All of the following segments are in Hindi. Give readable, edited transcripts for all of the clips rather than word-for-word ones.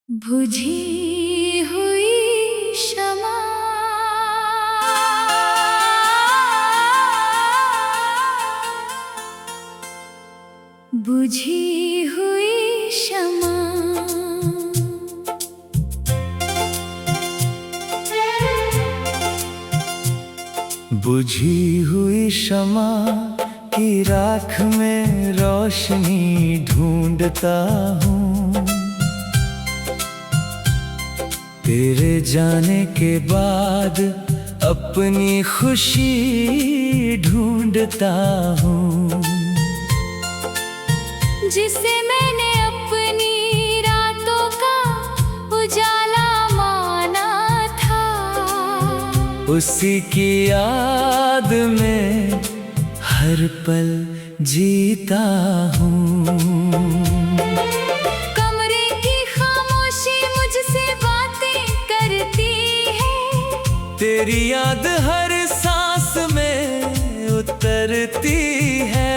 बुझी हुई शमा बुझी हुई शमा बुझी हुई शमा की राख में रोशनी ढूंढता हूँ। तेरे जाने के बाद अपनी खुशी ढूंढता हूँ, जिसे मैंने अपनी रातों का उजाला माना था। उसी की याद में हर पल जीता हूँ। कमरे की खामोशी मुझसे बातें करती है। तेरी याद हर सांस में उतरती है।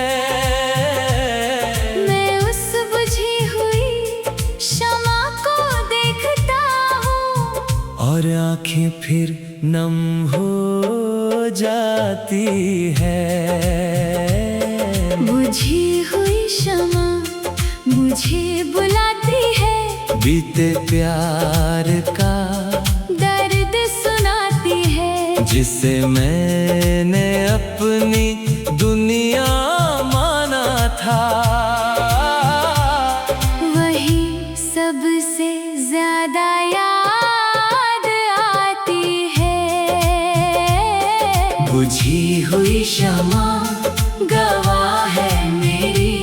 मैं उस बुझी हुई शमा को देखता हूँ, और आँखें फिर नम हो जाती है। बुझी हुई शमा मुझे बुलाती है, बीते प्यार का दर्द सुनाती है। जिसे मैंने अपनी दुनिया माना था, वही सबसे ज्यादा याद आती है। बुझी हुई शमा गवाह है मेरी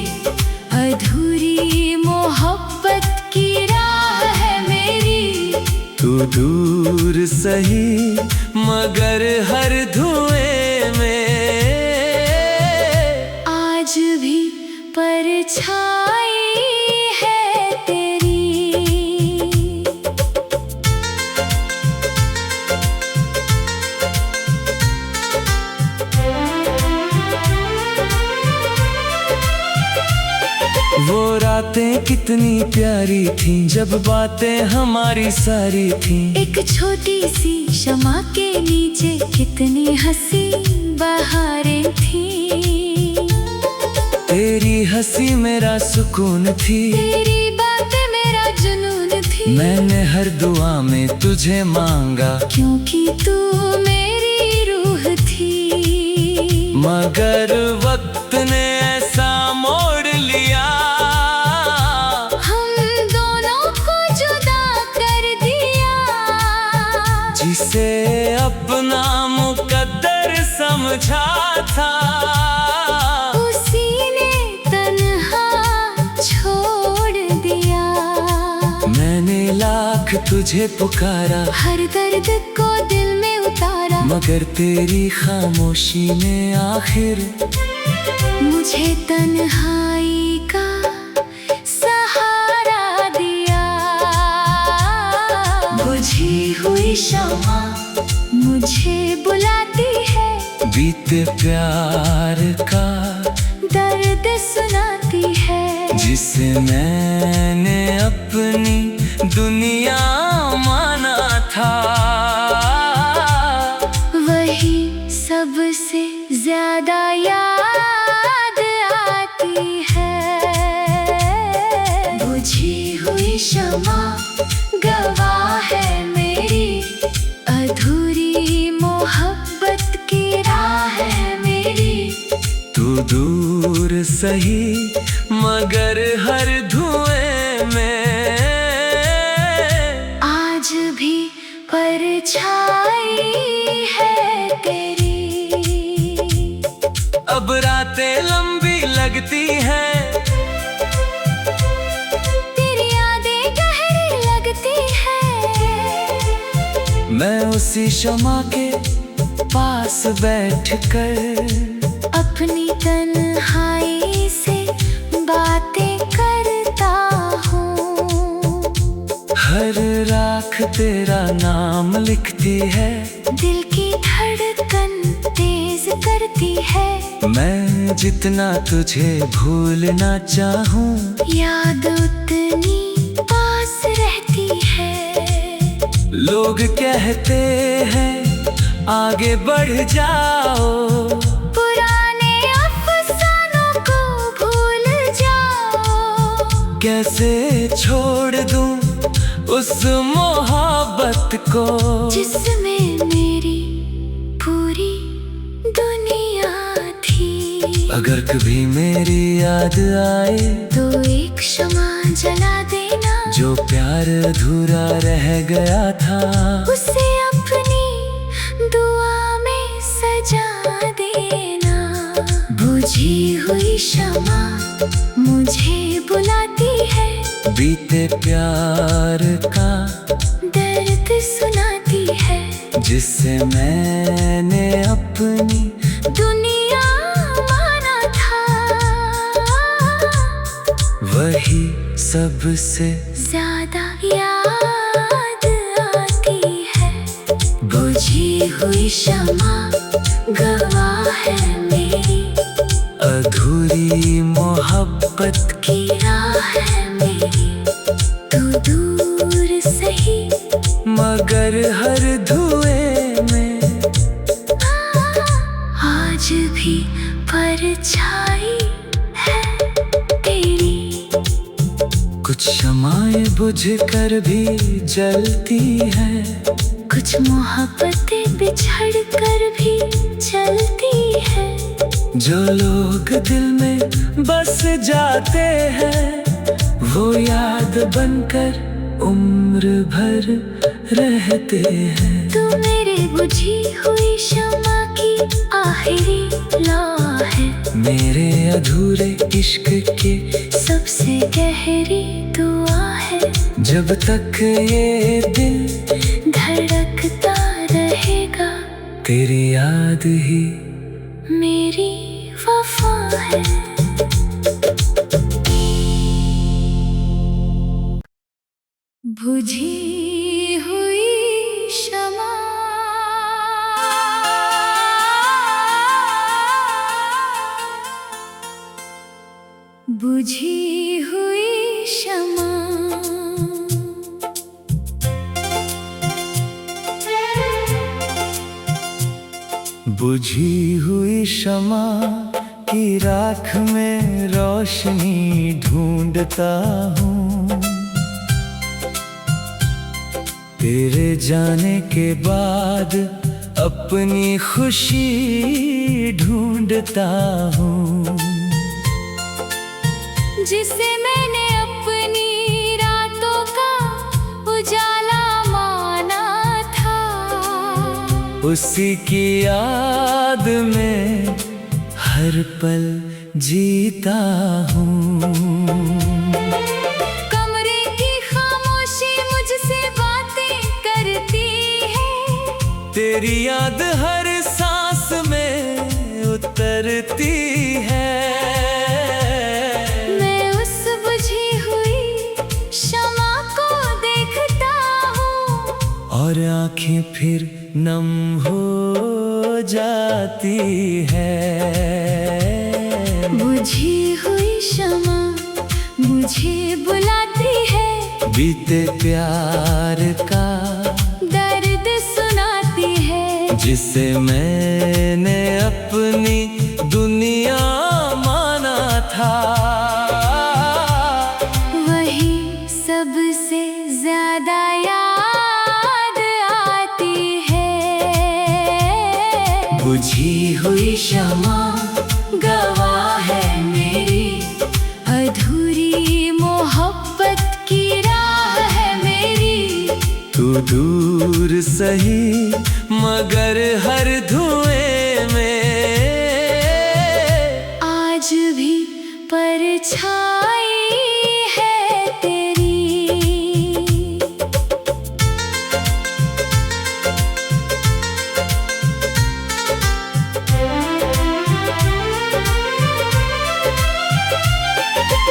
अधूरी मोहब्बत की राह है मेरी। तू दूर सही मगर हर धुएं में आज भी परछाई है तेरी। वो रातें कितनी प्यारी थीं, जब बातें हमारी सारी थीं। एक छोटी सी शमा के नीचे कितनी हंसी बहारें थीं। तेरी हंसी मेरा सुकून थी, तेरी बातें मेरा जुनून थी। मैंने हर दुआ में तुझे मांगा, क्योंकि तू मेरी रूह थी। मगर वक्त ने ऐसा मोड़ लिया, हम दोनों को जुदा कर दिया। जिसे अपना मुकद्दर समझा था, उसी ने तन्हा छोड़ दिया। मैंने लाख तुझे पुकारा, हर दर्द को दिल में उतारा। मगर तेरी खामोशी ने आखिर मुझे तन्हाई का सहारा दिया। बुझी हुई शमा मुझे बुलाती है, बीते प्यार का दर्द सुनाती है। जिसे मैंने अपनी दुनिया माना था, वही सबसे ज्यादा याद आती है। बुझी हुई शमा गवाह है मेरी अधूरी मोहब्बत की राह है मेरी। तू दूर सही मगर हर धुएं में आज भी परछाई है तेरी। अब रातें लंबी लगती हैं, तेरी यादें गहरी लगती हैं। मैं उसी शमा के पास बैठकर अपनी तन्हाई से बातें करता हूँ। हर राख तेरा नाम लिखती है, दिल की धड़कन तेज करती है। मैं जितना तुझे भूलना चाहूँ, याद उतनी पास रहती लोग कहते हैं आगे बढ़ जाओ, पुराने अफसानों को भूल जाओ। कैसे छोड़ दूं उस मोहब्बत को जिसमें मेरी पूरी दुनिया थी। अगर कभी मेरी याद आए तो एक शमा जला देना, जो प्यार अधूरा रह गया था उसे अपनी दुआ में सजा देना। बुझी हुई शमा मुझे बुलाती है, बीते प्यार का दर्द सुनाती है। जिससे मैंने अपनी दुनिया माना था, वही सबसे ज्यादा याद आती है। बुझी हुई शमा गवाह है मेरी, अधूरी मोहब्बत की राह है मेरी। तू दूर सही मगर हर धुएं में आज भी परछाई है तेरी। कुछ शमाएं बुझ कर भी जलती हैं, कुछ मोहब्बतें बिछड़ कर भी चलती है। जो लोग दिल में बस जाते हैं वो याद बनकर उम्र भर रहते हैं। तू मेरे बुझी हुई शमा की आखिरी लौ है, मेरे अधूरे इश्क के सबसे गहरी दुआ है। जब तक ये दिल धड़कता रहेगा, तेरी याद ही मेरी वफा है। बुझी हुई शमा बुझी हुई शमा। बुझी हुई शमा की राख में रोशनी ढूंढता हूँ, तेरे जाने के बाद अपनी खुशी ढूंढता हूँ। जिसे मैंने अपनी रातों का उजाला माना था, उसी की याद में हर पल जीता हूँ। कमरे की खामोशी मुझसे बातें करती है, तेरी याद हर सांस में उतरती है। मैं उस बुझी हुई शमा को देखता हूँ, और आंखें फिर नम हो जाती है। बुझी हुई शमा मुझे बुलाती है, बीते प्यार का दर्द सुनाती है। जिसे मैंने अपनी दुनिया माना था, वही सबसे ज्यादा याद आती है। बुझी हुई शमा गवाह है मेरी, अधूरी मोहब्बत की राह है मेरी। तू दूर सही मगर हर धुएं में आज भी परछाई है तेरी।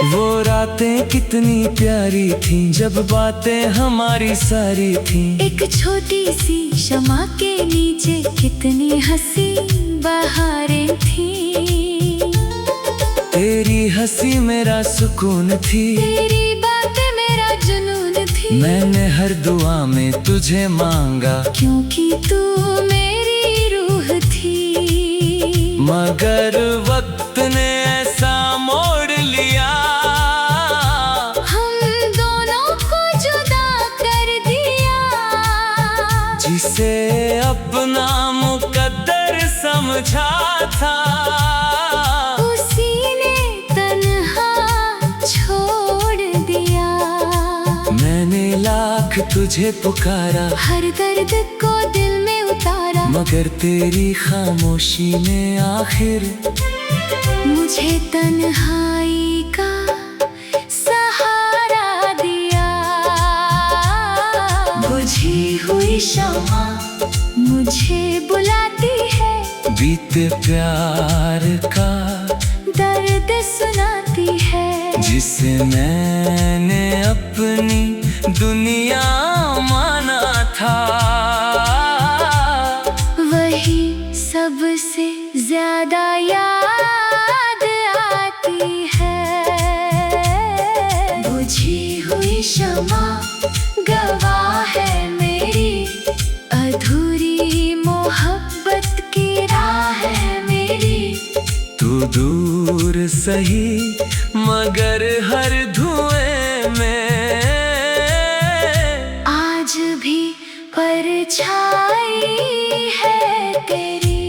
वो रातें कितनी प्यारी थीं, जब बातें हमारी सारी थीं। एक छोटी सी शमा के नीचे कितनी हंसी बहारें थीं। तेरी हंसी मेरा सुकून थी, तेरी बातें मेरा जुनून थी। थी। मैंने हर दुआ में तुझे मांगा, क्योंकि तू मेरी रूह थी। मगर वक्त ने ऐसा मोड़ लिया, हम दोनों को जुदा कर दिया। जिसे अपना मुकद्दर समझा था, उसी ने तन्हा छोड़ दिया। मैंने लाख तुझे पुकारा, हर दर्द को दिल में उतारा, मगर तेरी खामोशी ने आखिर मुझे तन्हाई का सहारा दिया। बुझी हुई शम्मा मुझे बुलाती है, बीते प्यार का दर्द सुनाती है। जिसे मैंने अपनी दुनिया माना था, वही सबसे ज्यादा याद आती है। बुझी हुई शम्मा गवाह है मेरी, अधूरी मोहब्बत की राह है मेरी। तू दूर सही मगर हर धुएं में आज भी परछाई है तेरी।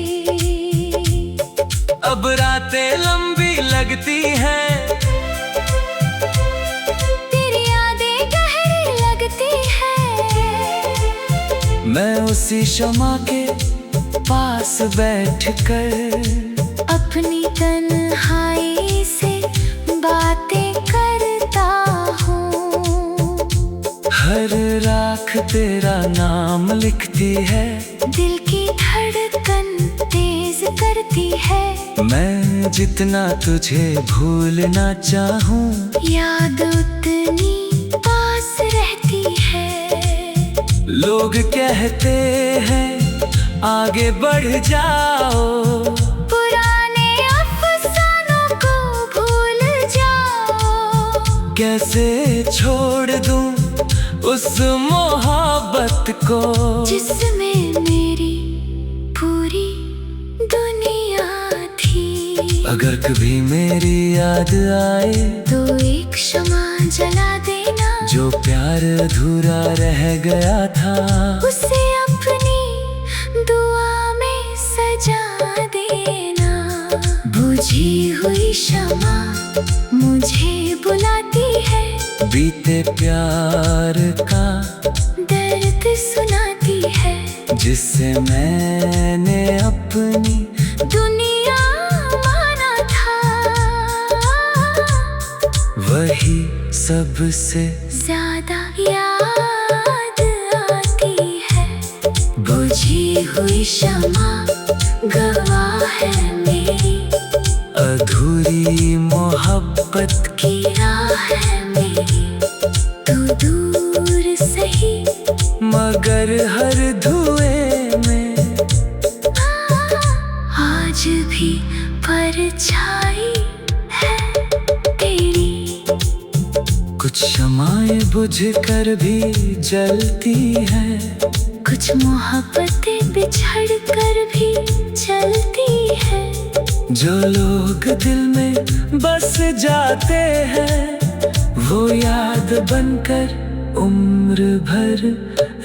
अब रातें लंबी लगती हैं, तेरी यादें गहरी लगती है। मैं उसी शम्मा के पास बैठकर अपनी तन्हाई से बातें करता हूँ। हर राख तेरा नाम लिखती है, दिल की धड़कन तेज करती है। मैं जितना तुझे भूलना चाहूँ, याद उतनी पास रहती है। लोग कहते हैं आगे बढ़ जाओ, पुराने अफसानों को भूल जाओ। कैसे छोड़ दूं उस मोहब्बत को, जिसमें मेरी पूरी दुनिया थी। अगर कभी मेरी याद आए तो एक शम्मा जला देना, जो प्यार अधूरा रह गया था, उसे अपनी दुआ में सजा देना। बुझी हुई शम्मा मुझे बुलाती है, बीते प्यार का दर्द सुनाती है। जिसे मैंने अपनी दुनिया माना था, वही सबसे ज्यादा याद आती है। बुझी हुई शम्मा गवाह है मेरी, अधूरी मोहब्बत की राह है मेरी। तू दूर सही मगर हर धुएं में आज भी परछाई है तेरी। कुछ शमाएं बुझ कर भी जलती हैं, कुछ मोहब्बतें बिछड़ कर भी चलती है। जो लोग दिल में बस जाते हैं, वो याद बनकर उम्र भर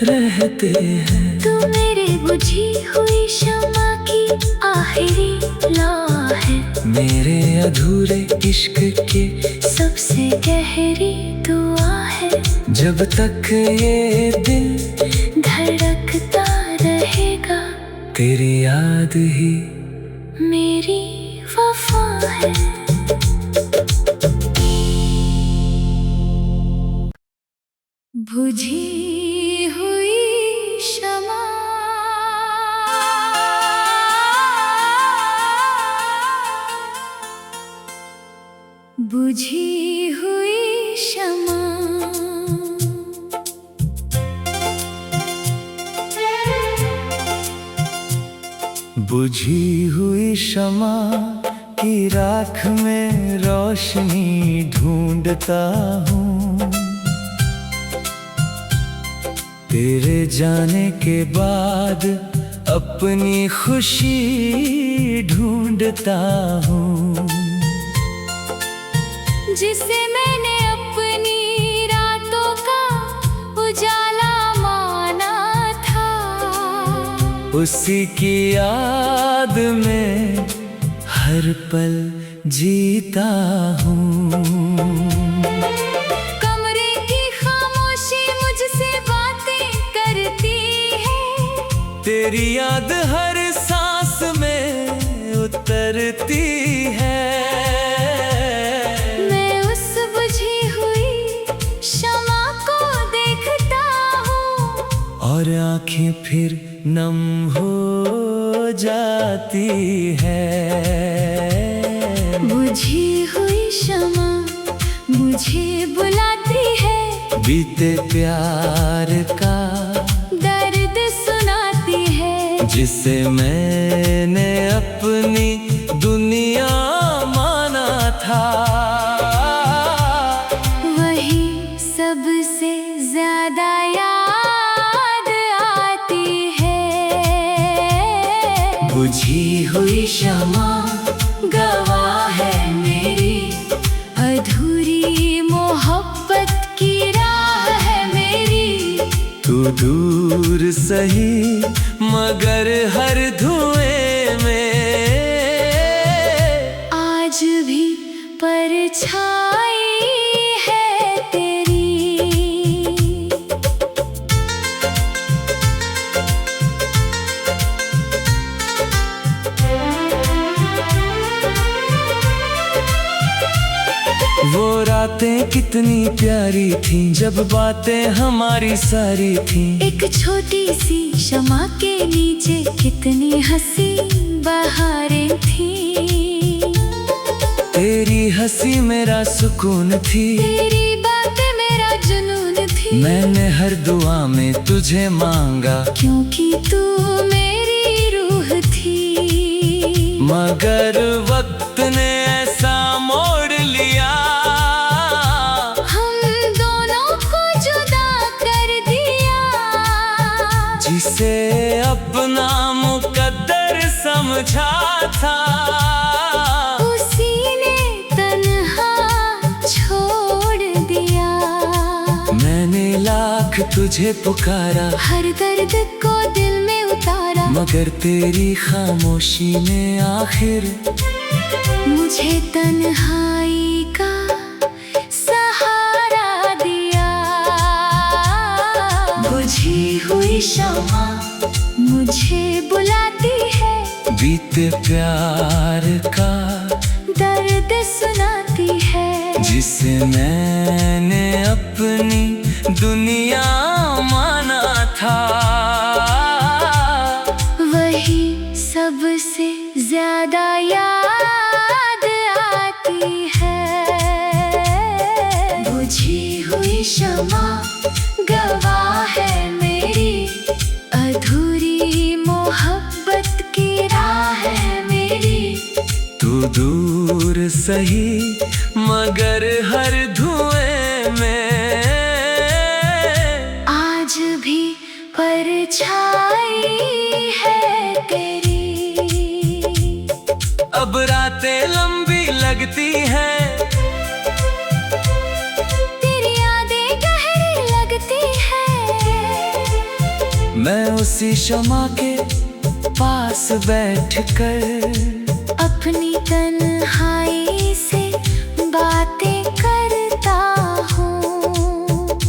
रहते हैं। तू मेरे बुझी हुई शम्मा की आखिरी लौ है, मेरे अधूरे इश्क के सबसे गहरी दुआ है। जब तक ये दिल धड़कता रहेगा, तेरी याद ही मेरी वफा है। बुझी हुई शम्मा बुझी हुई शम्मा बुझी हुई शमा की राख में रोशनी ढूंढता हूँ। तेरे जाने के बाद अपनी खुशी ढूंढता हूँ, जिसे मैंने अपनी रातों का उजाला माना था। उसी की याद में हर पल जीता हूँ। कमरे की खामोशी मुझसे बातें करती है, तेरी याद हर सांस में उतरती है। मैं उस बुझी हुई शमा को देखता हूँ, और आंखें फिर नम हो जाती है। बुझी हुई शमा मुझे बुलाती है, बीते प्यार का दर्द सुनाती है, जिसे मैंने अपनी दुनिया माना था। वही सबसे ज्यादा याद आती है। बुझी हुई शमा गवाह है मेरी अधूरी मोहब्बत की राह है मेरी। तू दूर सही मगर हर धुएं में आज भी परछाई है तेरी। वो रातें कितनी प्यारी थीं, जब बातें हमारी सारी थीं। एक छोटी सी शमा के नीचे कितनी हंसी बहारें थीं। तेरी हंसी मेरा सुकून थी, तेरी बातें मेरा जुनून थी। मैंने हर दुआ में तुझे मांगा, क्योंकि तू मेरी रूह थी। मगर वक्त ने ऐसा मोड़ लिया, हम दोनों को जुदा कर दिया। जिसे अपना मुकद्दर समझा था, उसी ने तन्हा छोड़ दिया। मैंने लाख तुझे पुकारा, हर दर्द को दिल में उतारा, मगर तेरी खामोशी ने आखिर मुझे तन्हाई का सहारा दिया। बुझी हुई शमा मुझे बुलाती है, बीते प्यार का दर्द सुनाती है, जिसे मैंने अपनी दुनिया माना था। वही सबसे ज्यादा याद आती है। बुझी हुई शमा गवाह है मेरी अधूरी मोहब्बत की राह है मेरी। तू दूर सही मगर हर धुएं में आज भी परछाई है तेरी। अब रातें लंबी लगती हैं, तेरी यादें गहरी लगती है। मैं उसी शमा के पास बैठकर अपनी तन्हाई से बातें करता हूँ।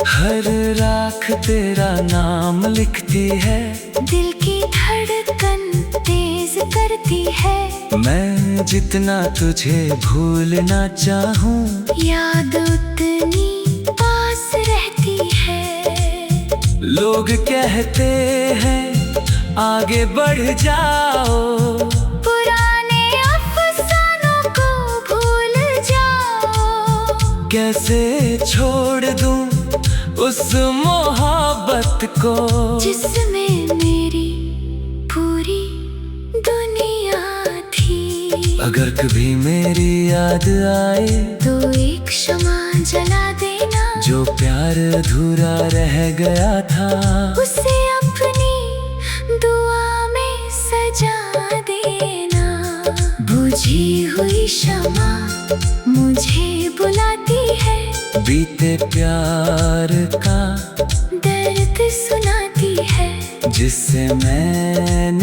हर राख तेरा नाम लिखती है, दिल की धड़कन तेज करती है। मैं जितना तुझे भूलना चाहूँ, याद उतनी पास रहती है। लोग कहते हैं आगे बढ़ जाओ, पुराने अफसानों को भूल जाओ। कैसे छोड़ दूं उस मोहब्बत को, जिसमें मेरी पूरी दुनिया थी। अगर कभी मेरी याद आए तो एक शमा जला देना, जो प्यार अधूरा रह गया था, उसे अपनी दुआ में सजा देना। बुझी हुई शमा मुझे बुलाती है, बीते प्यार का दर्द सुनाती है। जिससे मैंने